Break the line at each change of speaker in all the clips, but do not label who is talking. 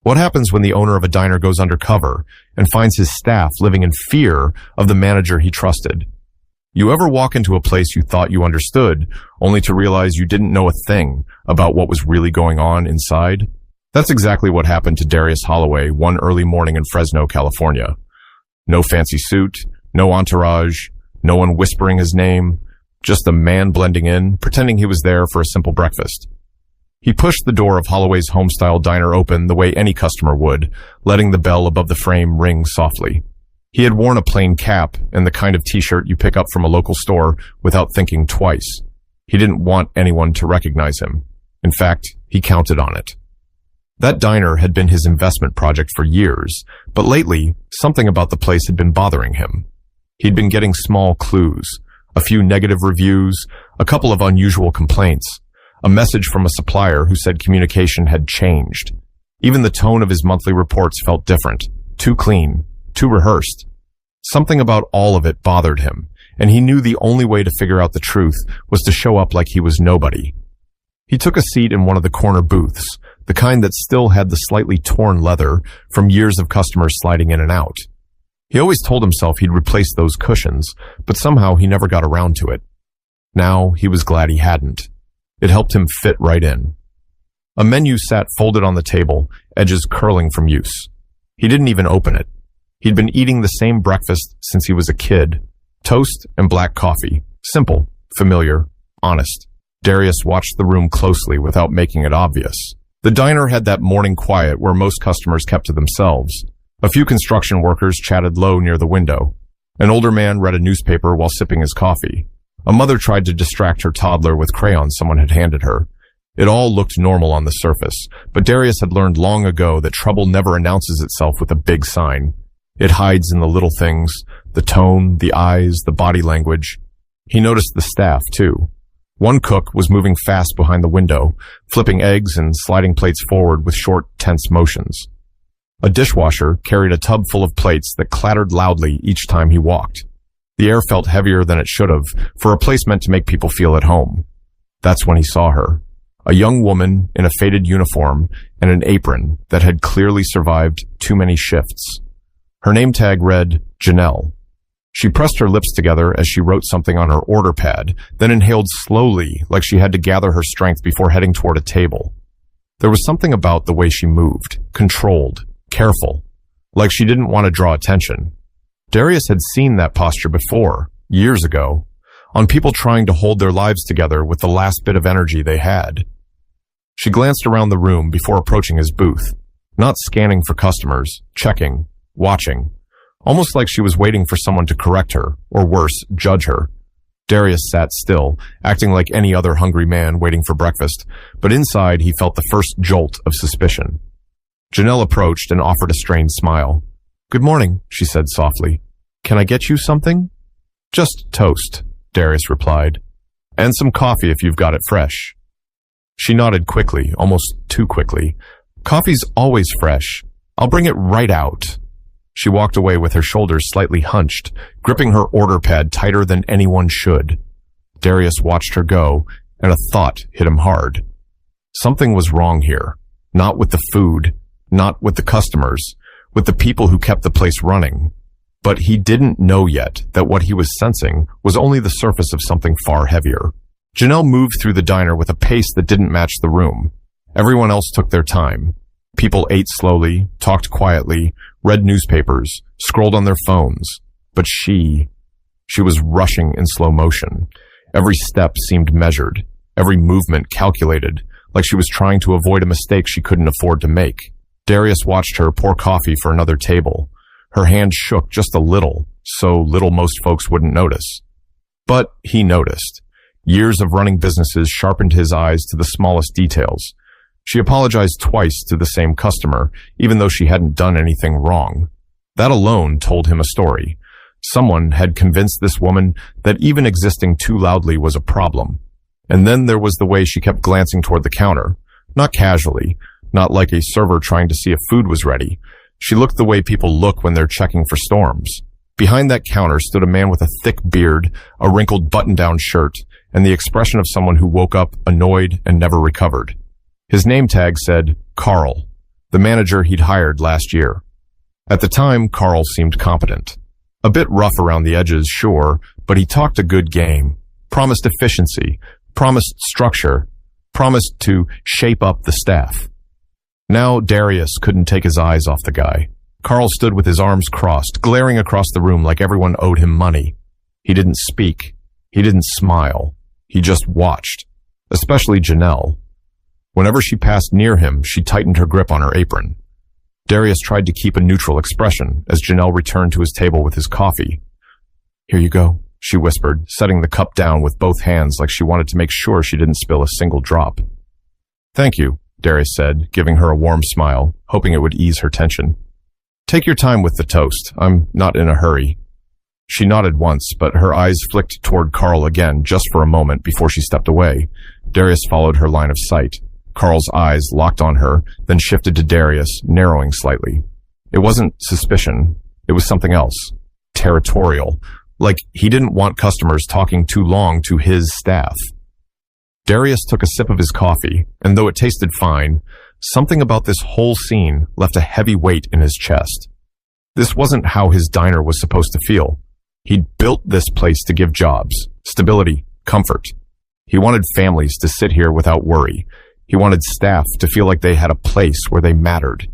What happens when the owner of a diner goes undercover and finds his staff living in fear of the manager he trusted? You ever walk into a place you thought you understood, only to realize you didn't know a thing about what was really going on inside? That's exactly what happened to Darius Holloway one early morning in Fresno, California. No fancy suit, no entourage, no one whispering his name, just a man blending in, pretending he was there for a simple breakfast. He pushed the door of Holloway's home-style diner open the way any customer would, letting the bell above the frame ring softly. He had worn a plain cap and the kind of t-shirt you pick up from a local store without thinking twice. He didn't want anyone to recognize him. In fact, he counted on it. That diner had been his investment project for years, but lately, something about the place had been bothering him. He'd been getting small clues, a few negative reviews, a couple of unusual complaints, a message from a supplier who said communication had changed. Even the tone of his monthly reports felt different, too clean, too rehearsed. Something about all of it bothered him, and he knew the only way to figure out the truth was to show up like he was nobody. He took a seat in one of the corner booths, the kind that still had the slightly torn leather from years of customers sliding in and out. He always told himself he'd replace those cushions, but somehow he never got around to it. Now he was glad he hadn't. It helped him fit right in. A menu sat folded on the table, edges curling from use. He didn't even open it. He'd been eating the same breakfast since he was a kid. Toast and black coffee. Simple, familiar, honest. Darius watched the room closely without making it obvious. The diner had that morning quiet where most customers kept to themselves. A few construction workers chatted low near the window. An older man read a newspaper while sipping his coffee. A mother tried to distract her toddler with crayons someone had handed her. It all looked normal on the surface, but Darius had learned long ago that trouble never announces itself with a big sign. It hides in the little things, the tone, the eyes, the body language. He noticed the staff, too. One cook was moving fast behind the window, flipping eggs and sliding plates forward with short, tense motions. A dishwasher carried a tub full of plates that clattered loudly each time he walked. The air felt heavier than it should have, for a place meant to make people feel at home. That's when he saw her. A young woman in a faded uniform and an apron that had clearly survived too many shifts. Her name tag read, Janelle. She pressed her lips together as she wrote something on her order pad, then inhaled slowly like she had to gather her strength before heading toward a table. There was something about the way she moved, controlled, careful, like she didn't want to draw attention. Darius had seen that posture before, years ago, on people trying to hold their lives together with the last bit of energy they had. She glanced around the room before approaching his booth, not scanning for customers, checking, watching, almost like she was waiting for someone to correct her, or worse, judge her. Darius sat still, acting like any other hungry man waiting for breakfast, but inside he felt the first jolt of suspicion. Janelle approached and offered a strained smile. "Good morning," she said softly. "Can I get you something?" "Just toast," Darius replied. "And some coffee if you've got it fresh." She nodded quickly, almost too quickly. "Coffee's always fresh. I'll bring it right out." She walked away with her shoulders slightly hunched, gripping her order pad tighter than anyone should. Darius watched her go, and a thought hit him hard. Something was wrong here. Not with the food, not with the customers, with the people who kept the place running. But he didn't know yet that what he was sensing was only the surface of something far heavier. Janelle moved through the diner with a pace that didn't match the room. Everyone else took their time. People ate slowly, talked quietly, read newspapers, scrolled on their phones. But she was rushing in slow motion. Every step seemed measured, every movement calculated, like she was trying to avoid a mistake she couldn't afford to make. Darius watched her pour coffee for another table. Her hand shook just a little, so little most folks wouldn't notice. But he noticed. Years of running businesses sharpened his eyes to the smallest details. She apologized twice to the same customer, even though she hadn't done anything wrong. That alone told him a story. Someone had convinced this woman that even existing too loudly was a problem. And then there was the way she kept glancing toward the counter. Not casually, not like a server trying to see if food was ready. She looked the way people look when they're checking for storms. Behind that counter stood a man with a thick beard, a wrinkled button-down shirt, and the expression of someone who woke up annoyed and never recovered. His name tag said, Carl. the manager he'd hired last year. At the time, Carl seemed competent. A bit rough around the edges, sure, but he talked a good game, promised efficiency, promised structure, promised to shape up the staff. Now Darius couldn't take his eyes off the guy. Carl stood with his arms crossed, glaring across the room like everyone owed him money. He didn't speak. He didn't smile. He just watched, especially Janelle. Whenever she passed near him, she tightened her grip on her apron. Darius tried to keep a neutral expression as Janelle returned to his table with his coffee. "Here you go," she whispered, setting the cup down with both hands like she wanted to make sure she didn't spill a single drop. "Thank you," Darius said, giving her a warm smile, hoping it would ease her tension. "Take your time with the toast. I'm not in a hurry." She nodded once, but her eyes flicked toward Carl again just for a moment before she stepped away. Darius followed her line of sight. Carl's eyes locked on her, then shifted to Darius, narrowing slightly. It wasn't suspicion. It was something else. Territorial. Like he didn't want customers talking too long to his staff. Darius took a sip of his coffee, and though it tasted fine, something about this whole scene left a heavy weight in his chest. This wasn't how his diner was supposed to feel. He'd built this place to give jobs, stability, comfort. He wanted families to sit here without worry. He wanted staff to feel like they had a place where they mattered.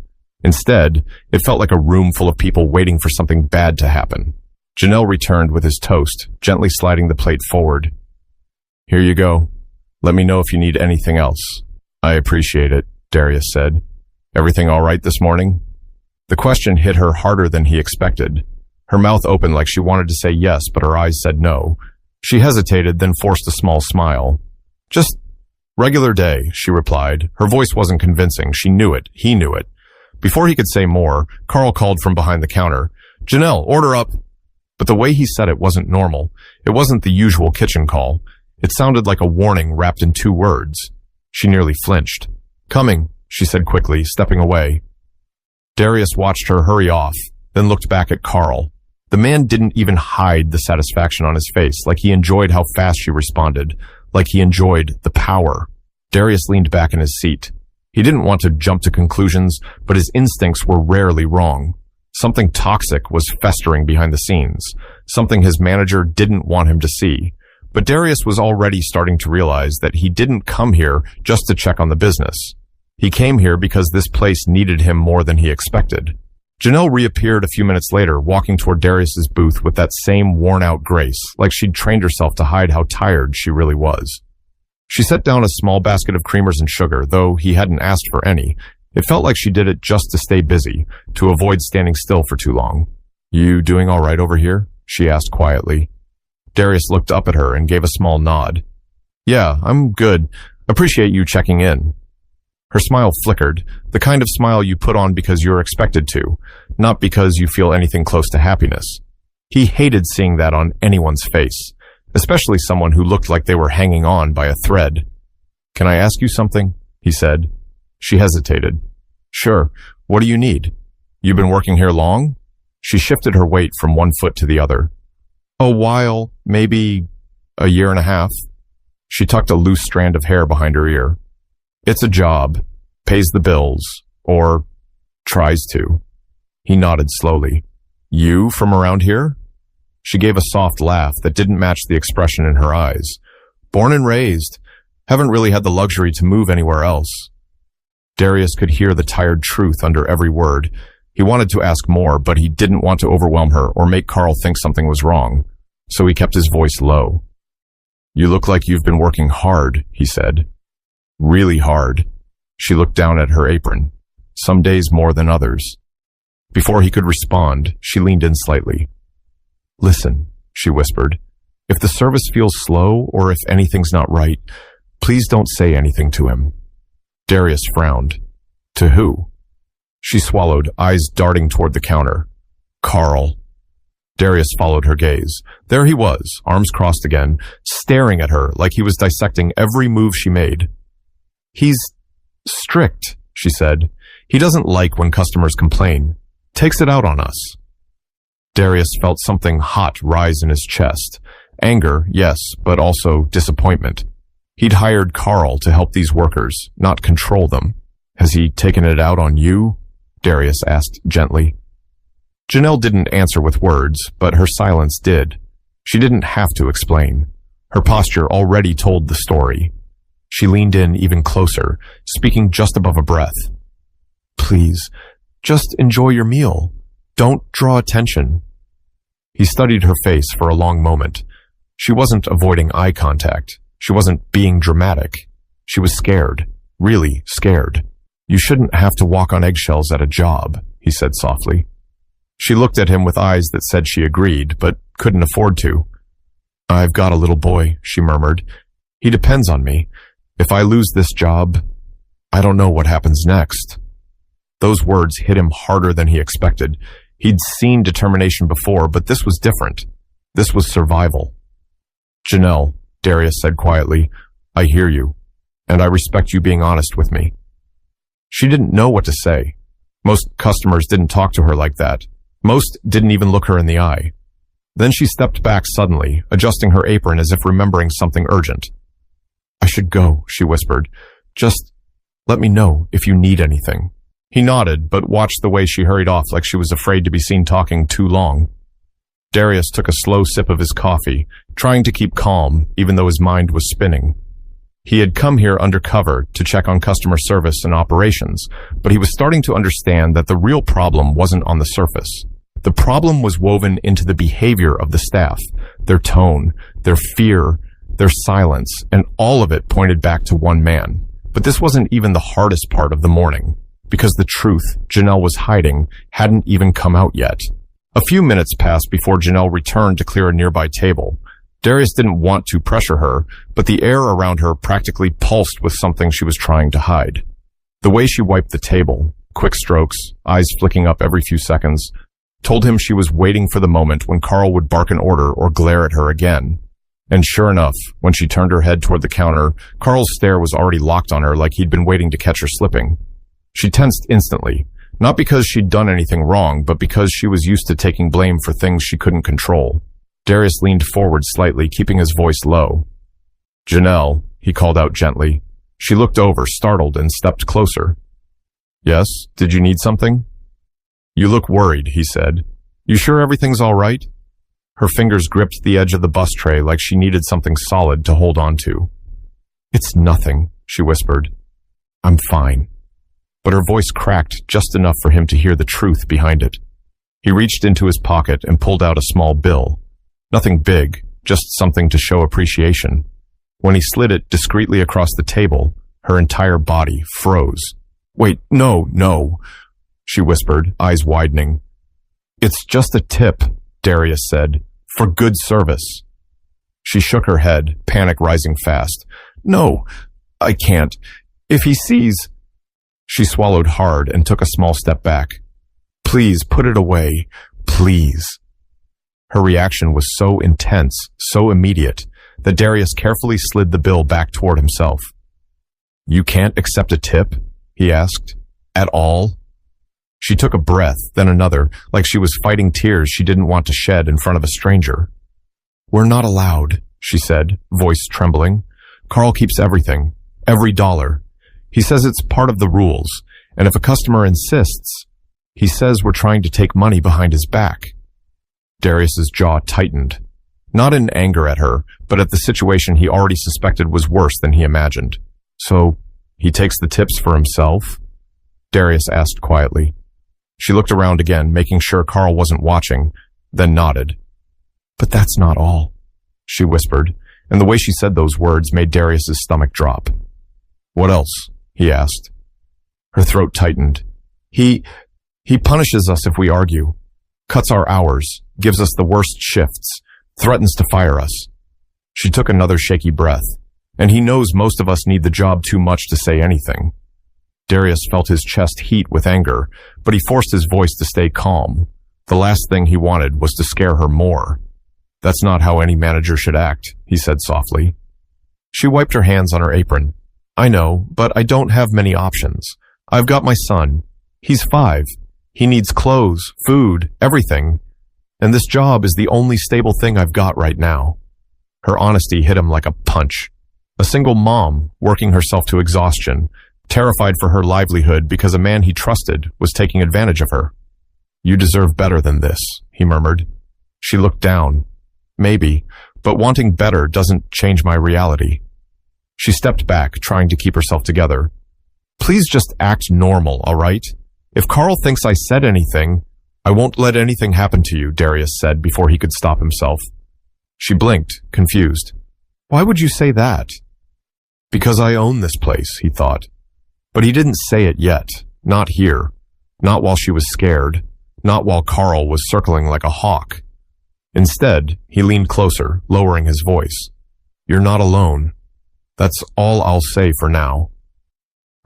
Instead, it felt like a room full of people waiting for something bad to happen. Janelle returned with his toast, gently sliding the plate forward. "Here you go. Let me know if you need anything else." "I appreciate it," Darius said. "Everything all right this morning?" The question hit her harder than he expected. Her mouth opened like she wanted to say yes, but her eyes said no. She hesitated, then forced a small smile. "Just regular day," she replied. Her voice wasn't convincing. She knew it. He knew it. Before he could say more, Carl called from behind the counter. "Janelle, order up." But the way he said it wasn't normal. It wasn't the usual kitchen call. It sounded like a warning wrapped in 2 words. She nearly flinched. "Coming," she said quickly, stepping away. Darius watched her hurry off, then looked back at Carl. The man didn't even hide the satisfaction on his face, like he enjoyed how fast she responded, like he enjoyed the power. Darius leaned back in his seat. He didn't want to jump to conclusions, but his instincts were rarely wrong. Something toxic was festering behind the scenes, something his manager didn't want him to see. But Darius was already starting to realize that he didn't come here just to check on the business. He came here because this place needed him more than he expected. Janelle reappeared a few minutes later, walking toward Darius's booth with that same worn-out grace, like she'd trained herself to hide how tired she really was. She set down a small basket of creamers and sugar, though he hadn't asked for any. It felt like she did it just to stay busy, to avoid standing still for too long. "You doing all right over here?" she asked quietly. Darius looked up at her and gave a small nod. "Yeah, I'm good. Appreciate you checking in." Her smile flickered, the kind of smile you put on because you're expected to, not because you feel anything close to happiness. He hated seeing that on anyone's face, especially someone who looked like they were hanging on by a thread. "Can I ask you something?" he said. She hesitated. "Sure. What do you need? You've been working here long?" She shifted her weight from one foot to the other. "A while, maybe a year and a half." She tucked a loose strand of hair behind her ear. "It's a job, pays the bills, or tries to." He nodded slowly. "You from around here?" She gave a soft laugh that didn't match the expression in her eyes. "Born and raised. Haven't really had the luxury to move anywhere else." Darius could hear the tired truth under every word. He wanted to ask more, but he didn't want to overwhelm her or make Carl think something was wrong, so he kept his voice low. "You look like you've been working hard," he said. "Really hard." She looked down at her apron. "Some days more than others." Before he could respond, she leaned in slightly. "Listen," she whispered. "If the service feels slow or if anything's not right, please don't say anything to him." Darius frowned. "To who?" She swallowed, eyes darting toward the counter. "Carl." Darius followed her gaze. There he was, arms crossed again, staring at her like he was dissecting every move she made. "He's strict," she said. "He doesn't like when customers complain. Takes it out on us." Darius felt something hot rise in his chest. Anger, yes, but also disappointment. He'd hired Carl to help these workers, not control them. Has he taken it out on you? Darius asked gently. Janelle didn't answer with words, but her silence did. She didn't have to explain. Her posture already told the story. She leaned in even closer, speaking just above a breath. Please, just enjoy your meal. Don't draw attention. He studied her face for a long moment. She wasn't avoiding eye contact. She wasn't being dramatic. She was scared, really scared. You shouldn't have to walk on eggshells at a job, he said softly. She looked at him with eyes that said she agreed, but couldn't afford to. I've got a little boy, she murmured. He depends on me. If I lose this job, I don't know what happens next. Those words hit him harder than he expected. He'd seen determination before, but this was different. This was survival. Janelle, Darius said quietly, I hear you, and I respect you being honest with me. She didn't know what to say. Most customers didn't talk to her like that. Most didn't even look her in the eye. Then she stepped back suddenly, adjusting her apron as if remembering something urgent. I should go, she whispered. Just let me know if you need anything. He nodded, but watched the way she hurried off like she was afraid to be seen talking too long. Darius took a slow sip of his coffee, trying to keep calm, even though his mind was spinning. He had come here undercover to check on customer service and operations, but he was starting to understand that the real problem wasn't on the surface. The problem was woven into the behavior of the staff, their tone, their fear, their silence, and all of it pointed back to one man. But this wasn't even the hardest part of the morning, because the truth Janelle was hiding hadn't even come out yet. A few minutes passed before Janelle returned to clear a nearby table. Darius didn't want to pressure her, but the air around her practically pulsed with something she was trying to hide. The way she wiped the table, quick strokes, eyes flicking up every few seconds, told him she was waiting for the moment when Carl would bark an order or glare at her again. And sure enough, when she turned her head toward the counter, Carl's stare was already locked on her like he'd been waiting to catch her slipping. She tensed instantly, not because she'd done anything wrong, but because she was used to taking blame for things she couldn't control. Darius leaned forward slightly, keeping his voice low. Janelle, he called out gently. She looked over, startled, and stepped closer. Yes, did you need something? You look worried, he said. You sure everything's all right? Her fingers gripped the edge of the bus tray like she needed something solid to hold on to. It's nothing, she whispered. I'm fine. But her voice cracked just enough for him to hear the truth behind it. He reached into his pocket and pulled out a small bill. Nothing big, just something to show appreciation. When he slid it discreetly across the table, her entire body froze. Wait, no, she whispered, eyes widening. It's just a tip, Darius said, for good service. She shook her head, panic rising fast. No, I can't. If he sees... She swallowed hard and took a small step back. Please, put it away. Please. Her reaction was so intense, so immediate, that Darius carefully slid the bill back toward himself. You can't accept a tip? He asked. At all? She took a breath, then another, like she was fighting tears she didn't want to shed in front of a stranger. We're not allowed, she said, voice trembling. Carl keeps everything, every dollar. He says it's part of the rules, and if a customer insists, he says we're trying to take money behind his back. Darius's jaw tightened, not in anger at her, but at the situation he already suspected was worse than he imagined. So, he takes the tips for himself? Darius asked quietly. She looked around again, making sure Carl wasn't watching, then nodded. But that's not all, she whispered, and the way she said those words made Darius's stomach drop. What else? He asked. Her throat tightened. He punishes us if we argue, cuts our hours, gives us the worst shifts, threatens to fire us. She took another shaky breath, and he knows most of us need the job too much to say anything. Darius felt his chest heat with anger, but he forced his voice to stay calm. The last thing he wanted was to scare her more. That's not how any manager should act, he said softly. She wiped her hands on her apron. I know, but I don't have many options. I've got my son. He's 5. He needs clothes, food, everything. And this job is the only stable thing I've got right now. Her honesty hit him like a punch. A single mom, working herself to exhaustion, terrified for her livelihood because a man he trusted was taking advantage of her. "You deserve better than this," he murmured. She looked down. "Maybe, but wanting better doesn't change my reality." She stepped back, trying to keep herself together. "Please just act normal, all right? If Carl thinks I said anything—" "I won't let anything happen to you," Darius said before he could stop himself. She blinked, confused. "Why would you say that?" "Because I own this place," he thought. But he didn't say it yet. Not here. Not while she was scared. Not while Carl was circling like a hawk. Instead, he leaned closer, lowering his voice. "You're not alone. That's all I'll say for now."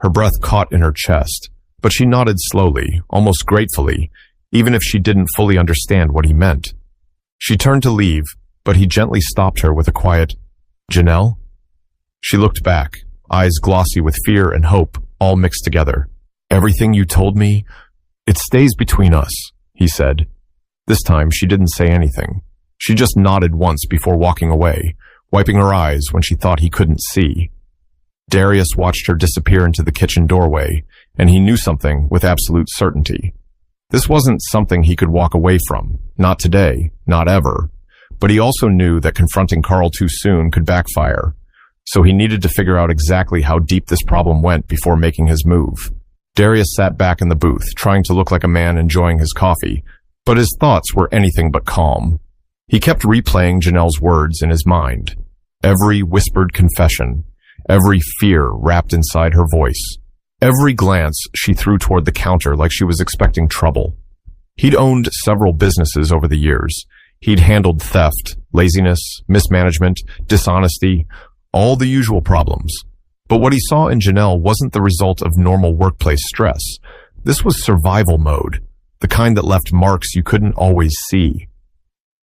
Her breath caught in her chest, but she nodded slowly, almost gratefully, even if she didn't fully understand what he meant. She turned to leave, but he gently stopped her with a quiet, "Janelle?" She looked back, eyes glossy with fear and hope, all mixed together. "Everything you told me, it stays between us," he said. This time she didn't say anything. She just nodded once before walking away, wiping her eyes when she thought he couldn't see. Darius watched her disappear into the kitchen doorway, and he knew something with absolute certainty. This wasn't something he could walk away from, not today, not ever. But he also knew that confronting Carl too soon could backfire, so he needed to figure out exactly how deep this problem went before making his move. Darius sat back in the booth, trying to look like a man enjoying his coffee, but his thoughts were anything but calm. He kept replaying Janelle's words in his mind. Every whispered confession, every fear wrapped inside her voice, every glance she threw toward the counter like she was expecting trouble. He'd owned several businesses over the years. He'd handled theft, laziness, mismanagement, dishonesty, all the usual problems. But what he saw in Janelle wasn't the result of normal workplace stress. This was survival mode, the kind that left marks you couldn't always see.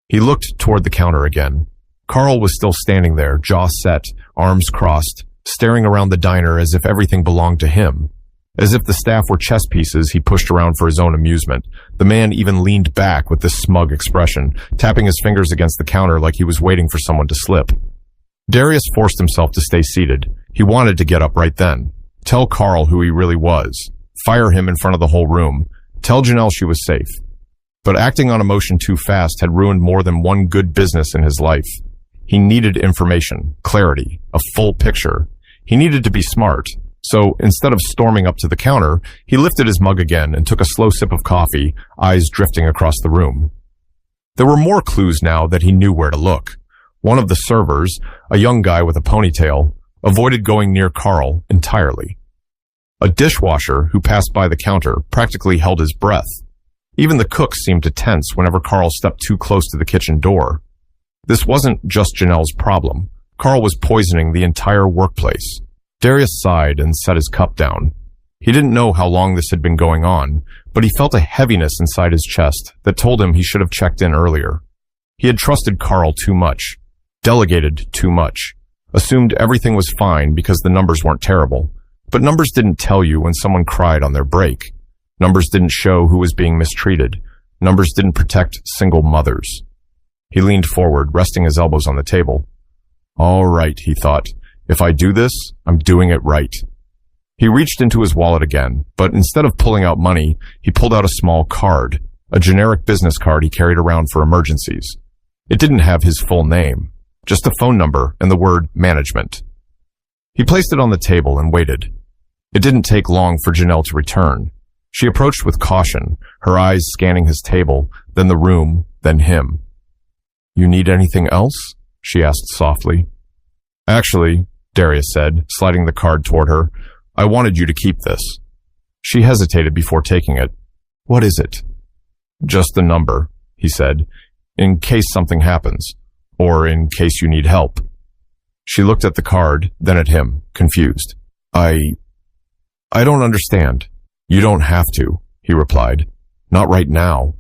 He looked toward the counter again. Carl was still standing there, jaw set, arms crossed, staring around the diner as if everything belonged to him. As if the staff were chess pieces he pushed around for his own amusement. The man even leaned back with this smug expression, tapping his fingers against the counter like he was waiting for someone to slip. Darius forced himself to stay seated. He wanted to get up right then. Tell Carl who he really was. Fire him in front of the whole room. Tell Janelle she was safe. But acting on emotion too fast had ruined more than one good business in his life. He needed information, clarity, a full picture. He needed to be smart. So instead of storming up to the counter, he lifted his mug again and took a slow sip of coffee, eyes drifting across the room. There were more clues now that he knew where to look. One of the servers, a young guy with a ponytail, avoided going near Carl entirely. A dishwasher who passed by the counter practically held his breath. Even the cook seemed to tense whenever Carl stepped too close to the kitchen door. This wasn't just Janelle's problem. Carl was poisoning the entire workplace. Darius sighed and set his cup down. He didn't know how long this had been going on, but he felt a heaviness inside his chest that told him he should have checked in earlier. He had trusted Carl too much, delegated too much, assumed everything was fine because the numbers weren't terrible. But numbers didn't tell you when someone cried on their break. Numbers didn't show who was being mistreated. Numbers didn't protect single mothers. He leaned forward, resting his elbows on the table. All right, he thought. If I do this, I'm doing it right. He reached into his wallet again, but instead of pulling out money, he pulled out a small card, a generic business card he carried around for emergencies. It didn't have his full name, just a phone number and the word management. He placed it on the table and waited. It didn't take long for Janelle to return. She approached with caution, her eyes scanning his table, then the room, then him. You need anything else? She asked softly. Actually, Darius said, sliding the card toward her, I wanted you to keep this. She hesitated before taking it. What is it? Just a number, he said, in case something happens, or in case you need help. She looked at the card, then at him, confused. I don't understand. You don't have to, he replied. Not right now.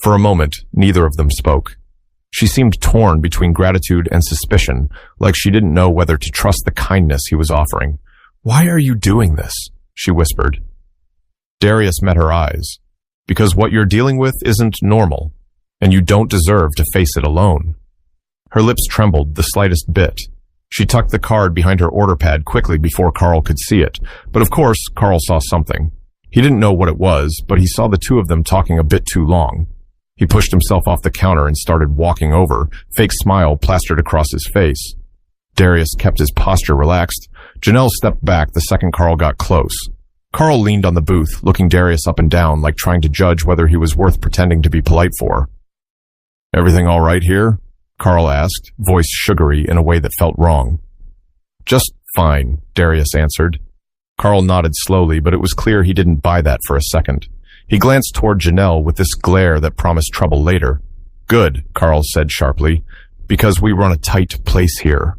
For a moment, neither of them spoke. She seemed torn between gratitude and suspicion, like she didn't know whether to trust the kindness he was offering. Why are you doing this? She whispered. Darius met her eyes. Because what you're dealing with isn't normal, and you don't deserve to face it alone. Her lips trembled the slightest bit. She tucked the card behind her order pad quickly before Carl could see it, but of course, Carl saw something. He didn't know what it was, but he saw the two of them talking a bit too long. He pushed himself off the counter and started walking over, fake smile plastered across his face. Darius kept his posture relaxed. Janelle stepped back the second Carl got close. Carl leaned on the booth, looking Darius up and down like trying to judge whether he was worth pretending to be polite for. "Everything all right here?" Carl asked, voice sugary in a way that felt wrong. "Just fine," Darius answered. Carl nodded slowly, but it was clear he didn't buy that for a second. He glanced toward Janelle with this glare that promised trouble later. "Good," Carl said sharply, "because we run a tight place here."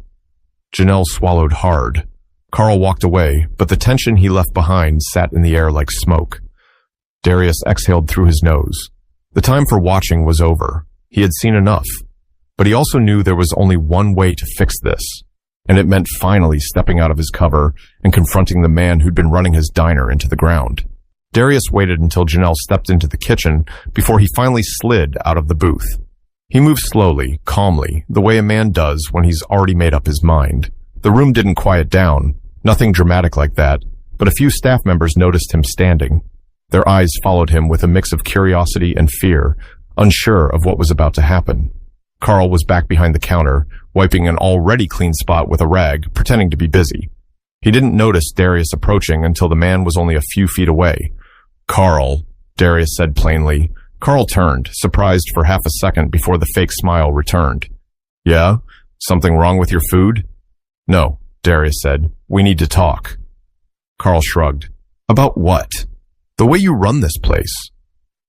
Janelle swallowed hard. Carl walked away, but the tension he left behind sat in the air like smoke. Darius exhaled through his nose. The time for watching was over. He had seen enough. But he also knew there was only one way to fix this, and it meant finally stepping out of his cover and confronting the man who'd been running his diner into the ground. Darius waited until Janelle stepped into the kitchen before he finally slid out of the booth. He moved slowly, calmly, the way a man does when he's already made up his mind. The room didn't quiet down, nothing dramatic like that, but a few staff members noticed him standing. Their eyes followed him with a mix of curiosity and fear, unsure of what was about to happen. Carl was back behind the counter, wiping an already clean spot with a rag, pretending to be busy. He didn't notice Darius approaching until the man was only a few feet away. "Carl," Darius said plainly. Carl turned, surprised for half a second before the fake smile returned. "Yeah? Something wrong with your food?" "No," Darius said. "We need to talk." Carl shrugged. "About what?" "The way you run this place."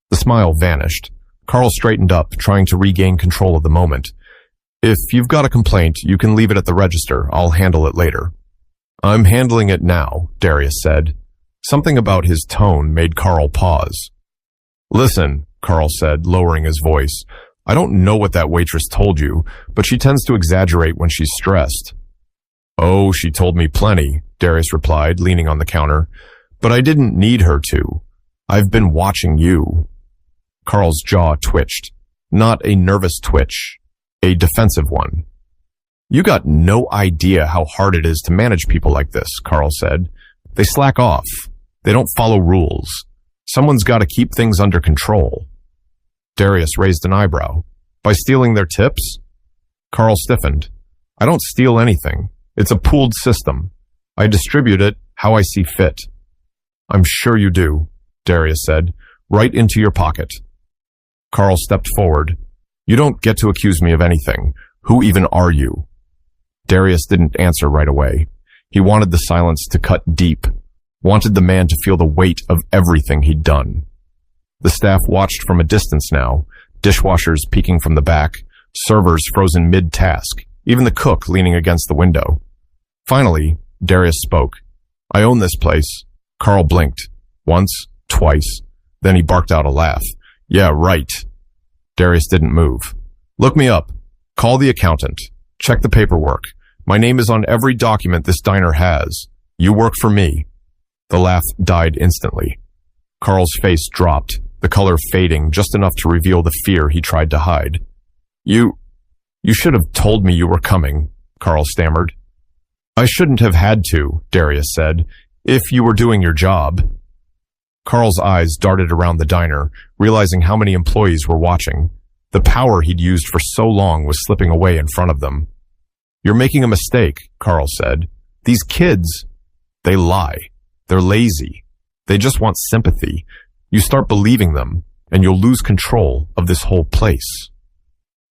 The smile vanished. Carl straightened up, trying to regain control of the moment. "If you've got a complaint, you can leave it at the register. I'll handle it later." "I'm handling it now," Darius said. Something about his tone made Carl pause. "Listen," Carl said, lowering his voice. "I don't know what that waitress told you, but she tends to exaggerate when she's stressed." "Oh, she told me plenty," Darius replied, leaning on the counter. "But I didn't need her to. I've been watching you." Carl's jaw twitched. Not a nervous twitch, a defensive one. "You got no idea how hard it is to manage people like this," Carl said. "They slack off. They don't follow rules. Someone's got to keep things under control." Darius raised an eyebrow. "By stealing their tips?" Carl stiffened. "I don't steal anything. It's a pooled system. I distribute it how I see fit." "I'm sure you do," Darius said. "Right into your pocket." Carl stepped forward. "You don't get to accuse me of anything. Who even are you?" Darius didn't answer right away. He wanted the silence to cut deep, wanted the man to feel the weight of everything he'd done. The staff watched from a distance now, dishwashers peeking from the back, servers frozen mid-task, even the cook leaning against the window. Finally, Darius spoke. "I own this place." Carl blinked. Once, twice. Then he barked out a laugh. "Yeah, right." Darius didn't move. "Look me up. Call the accountant. Check the paperwork. My name is on every document this diner has. You work for me." The laugh died instantly. Carl's face dropped, the color fading just enough to reveal the fear he tried to hide. You should have told me you were coming," Carl stammered. "I shouldn't have had to," Darius said, "if you were doing your job." Carl's eyes darted around the diner, realizing how many employees were watching. The power he'd used for so long was slipping away in front of them. "You're making a mistake," Carl said. "These kids, they lie. They're lazy. They just want sympathy. You start believing them, and you'll lose control of this whole place."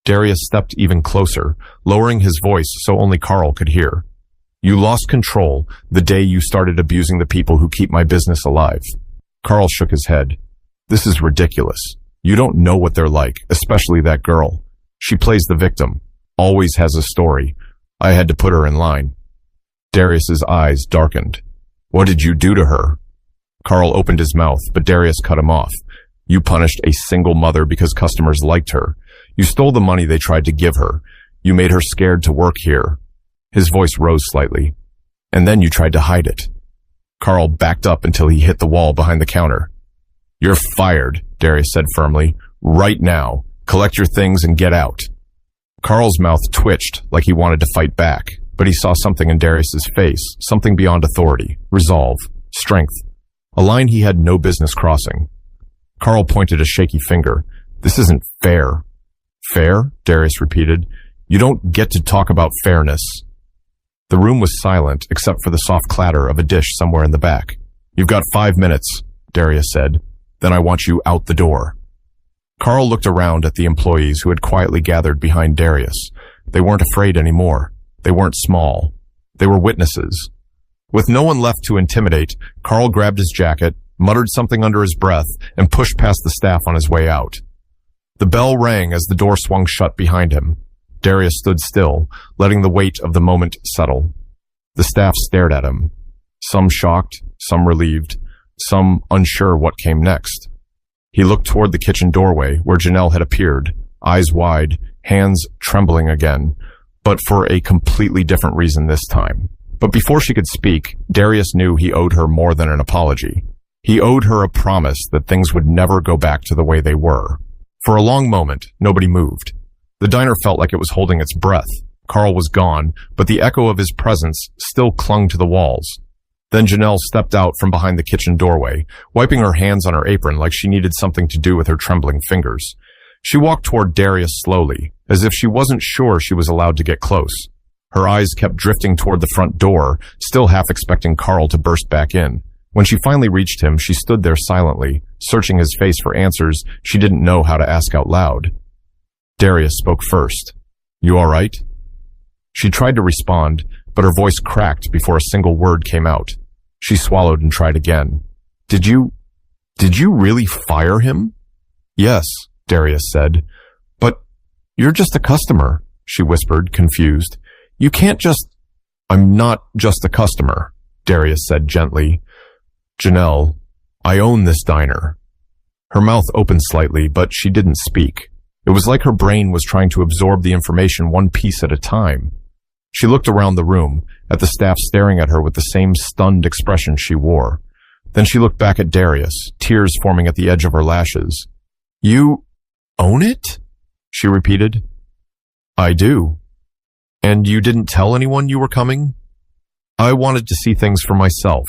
Darius stepped even closer, lowering his voice so only Carl could hear. "You lost control the day you started abusing the people who keep my business alive." Carl shook his head. "This is ridiculous. You don't know what they're like, especially that girl. She plays the victim, always has a story. I had to put her in line." Darius's eyes darkened. "What did you do to her?" Carl opened his mouth, but Darius cut him off. "You punished a single mother because customers liked her. You stole the money they tried to give her. You made her scared to work here." His voice rose slightly. "And then you tried to hide it." Carl backed up until he hit the wall behind the counter. "You're fired," Darius said firmly. "Right now. Collect your things and get out." Carl's mouth twitched like he wanted to fight back, but he saw something in Darius's face, something beyond authority, resolve, strength, a line he had no business crossing. Carl pointed a shaky finger. This isn't fair. Fair? Darius repeated. You don't get to talk about fairness. The room was silent except for the soft clatter of a dish somewhere in the back. You've got 5 minutes, Darius said. Then I want you out the door. Carl looked around at the employees who had quietly gathered behind Darius. They weren't afraid anymore. They weren't small. They were witnesses. With no one left to intimidate, Carl grabbed his jacket, muttered something under his breath, and pushed past the staff on his way out. The bell rang as the door swung shut behind him. Darius stood still, letting the weight of the moment settle. The staff stared at him, some shocked, some relieved, some unsure what came next. He looked toward the kitchen doorway where Janelle had appeared, eyes wide, hands trembling again, but for a completely different reason this time. But before she could speak, Darius knew he owed her more than an apology. He owed her a promise that things would never go back to the way they were. For a long moment, nobody moved. The diner felt like it was holding its breath. Carl was gone, but the echo of his presence still clung to the walls. Then Janelle stepped out from behind the kitchen doorway, wiping her hands on her apron like she needed something to do with her trembling fingers. She walked toward Darius slowly, as if she wasn't sure she was allowed to get close. Her eyes kept drifting toward the front door, still half expecting Carl to burst back in. When she finally reached him, she stood there silently, searching his face for answers she didn't know how to ask out loud. Darius spoke first. You all right? She tried to respond, but her voice cracked before a single word came out. She swallowed and tried again. Did you really fire him? Yes, Darius said. But you're just a customer, she whispered, confused. You can't just... I'm not just a customer, Darius said gently. Janelle, I own this diner. Her mouth opened slightly, but she didn't speak. It was like her brain was trying to absorb the information one piece at a time. She looked around the room, at the staff staring at her with the same stunned expression she wore. Then she looked back at Darius, tears forming at the edge of her lashes. You own it? She repeated. I do. And you didn't tell anyone you were coming? I wanted to see things for myself,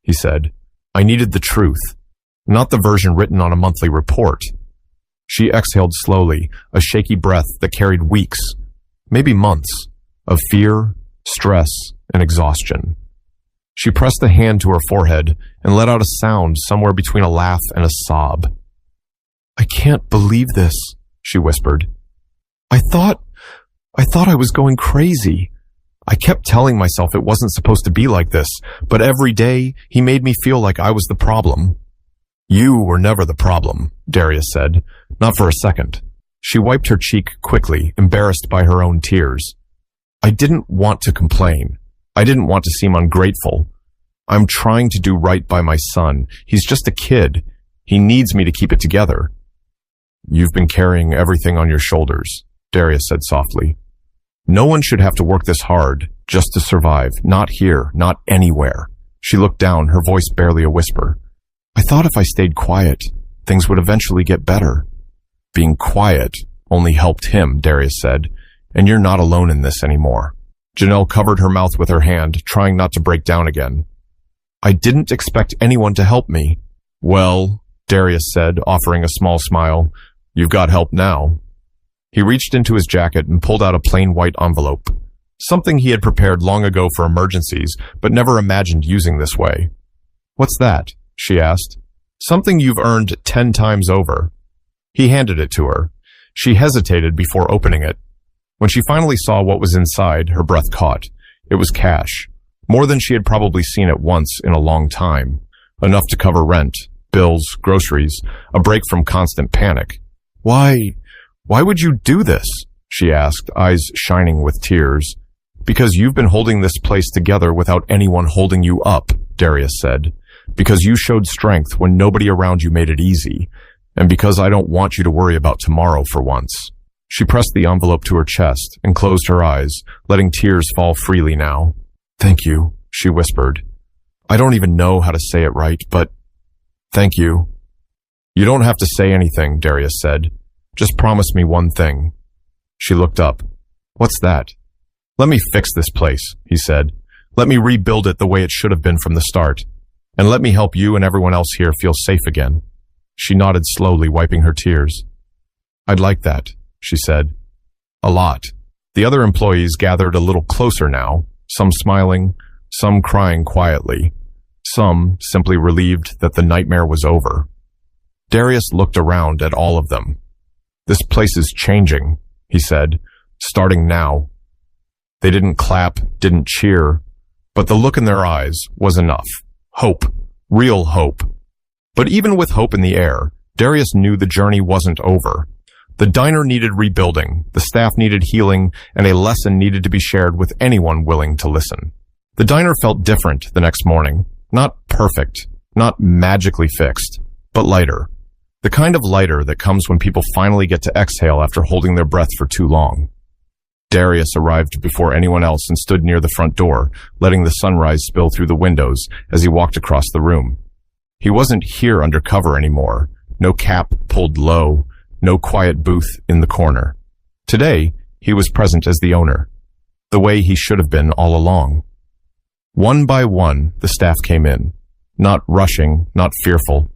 he said. I needed the truth, not the version written on a monthly report. She exhaled slowly, a shaky breath that carried weeks, maybe months, of fear, stress, and exhaustion. She pressed a hand to her forehead and let out a sound somewhere between a laugh and a sob. I can't believe this, she whispered. I thought I was going crazy. I kept telling myself it wasn't supposed to be like this, but every day he made me feel like I was the problem. You were never the problem, Darius said, not for a second. She wiped her cheek quickly, embarrassed by her own tears. I didn't want to complain. I didn't want to seem ungrateful. I'm trying to do right by my son. He's just a kid. He needs me to keep it together. You've been carrying everything on your shoulders, Darius said softly. No one should have to work this hard just to survive. Not here, not anywhere. She looked down, her voice barely a whisper. I thought if I stayed quiet, things would eventually get better. Being quiet only helped him, Darius said, and you're not alone in this anymore. Janelle covered her mouth with her hand, trying not to break down again. I didn't expect anyone to help me. Well, Darius said, offering a small smile, you've got help now. He reached into his jacket and pulled out a plain white envelope, something he had prepared long ago for emergencies, but never imagined using this way. What's that? She asked. Something you've earned 10 times over. He handed it to her. She hesitated before opening it. When she finally saw what was inside, her breath caught. It was cash, more than she had probably seen at once in a long time, enough to cover rent, bills, groceries, a break from constant panic. Why would you do this? She asked, eyes shining with tears. Because you've been holding this place together without anyone holding you up, Darius said. Because you showed strength when nobody around you made it easy. And because I don't want you to worry about tomorrow for once. She pressed the envelope to her chest and closed her eyes, letting tears fall freely now. Thank you, she whispered. I don't even know how to say it right, but thank you. You don't have to say anything, Darius said. Just promise me one thing. She looked up. What's that? Let me fix this place, he said. Let me rebuild it the way it should have been from the start. And let me help you and everyone else here feel safe again. She nodded slowly, wiping her tears. I'd like that, she said. A lot. The other employees gathered a little closer now, some smiling, some crying quietly, some simply relieved that the nightmare was over. Darius looked around at all of them. This place is changing, he said, starting now. They didn't clap, didn't cheer, but the look in their eyes was enough. Hope. Real hope. But even with hope in the air, Darius knew the journey wasn't over. The diner needed rebuilding, the staff needed healing, and a lesson needed to be shared with anyone willing to listen. The diner felt different the next morning. Not perfect, not magically fixed, but lighter. The kind of lighter that comes when people finally get to exhale after holding their breath for too long. Darius arrived before anyone else and stood near the front door, letting the sunrise spill through the windows as he walked across the room. He wasn't here undercover anymore. No cap pulled low, no quiet booth in the corner. Today, he was present as the owner, the way he should have been all along. One by one, the staff came in, not rushing, not fearful.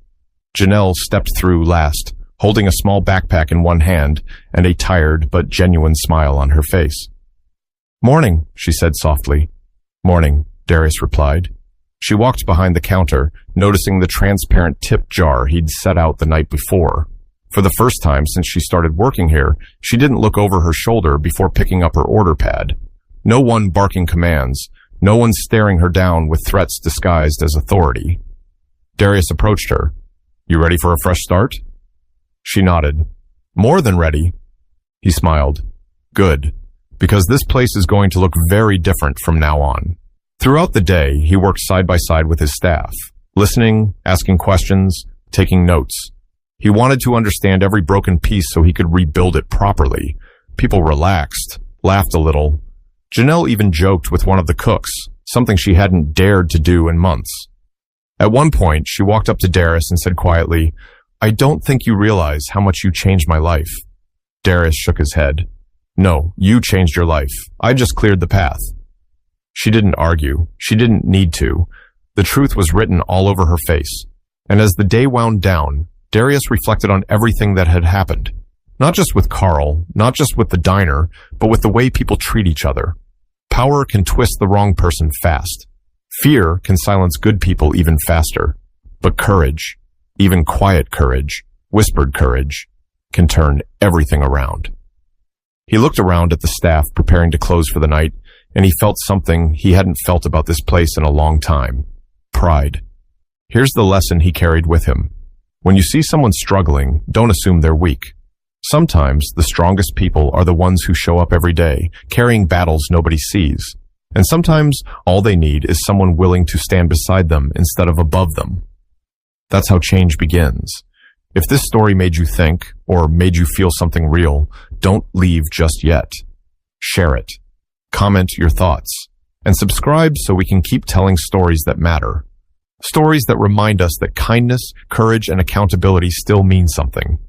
Janelle stepped through last, holding a small backpack in one hand and a tired but genuine smile on her face. Morning, she said softly. Morning, Darius replied. She walked behind the counter, noticing the transparent tip jar he'd set out the night before. For the first time since she started working here, she didn't look over her shoulder before picking up her order pad. No one barking commands, no one staring her down with threats disguised as authority. Darius approached her. You ready for a fresh start? She nodded. More than ready. He smiled. Good, because this place is going to look very different from now on. Throughout the day, he worked side by side with his staff, listening, asking questions, taking notes. He wanted to understand every broken piece so he could rebuild it properly. People relaxed, laughed a little. Janelle even joked with one of the cooks, something she hadn't dared to do in months. At one point, she walked up to Darius and said quietly, I don't think you realize how much you changed my life. Darius shook his head. No, you changed your life. I just cleared the path. She didn't argue. She didn't need to. The truth was written all over her face. And as the day wound down, Darius reflected on everything that had happened. Not just with Carl, not just with the diner, but with the way people treat each other. Power can twist the wrong person fast. Fear can silence good people even faster. But courage, even quiet courage, whispered courage, can turn everything around. He looked around at the staff preparing to close for the night, and he felt something he hadn't felt about this place in a long time. Pride. Here's the lesson he carried with him. When you see someone struggling, don't assume they're weak. Sometimes the strongest people are the ones who show up every day, carrying battles nobody sees. And sometimes all they need is someone willing to stand beside them instead of above them. That's how change begins. If this story made you think, or made you feel something real, don't leave just yet. Share it. Comment your thoughts. And subscribe so we can keep telling stories that matter. Stories that remind us that kindness, courage, and accountability still mean something.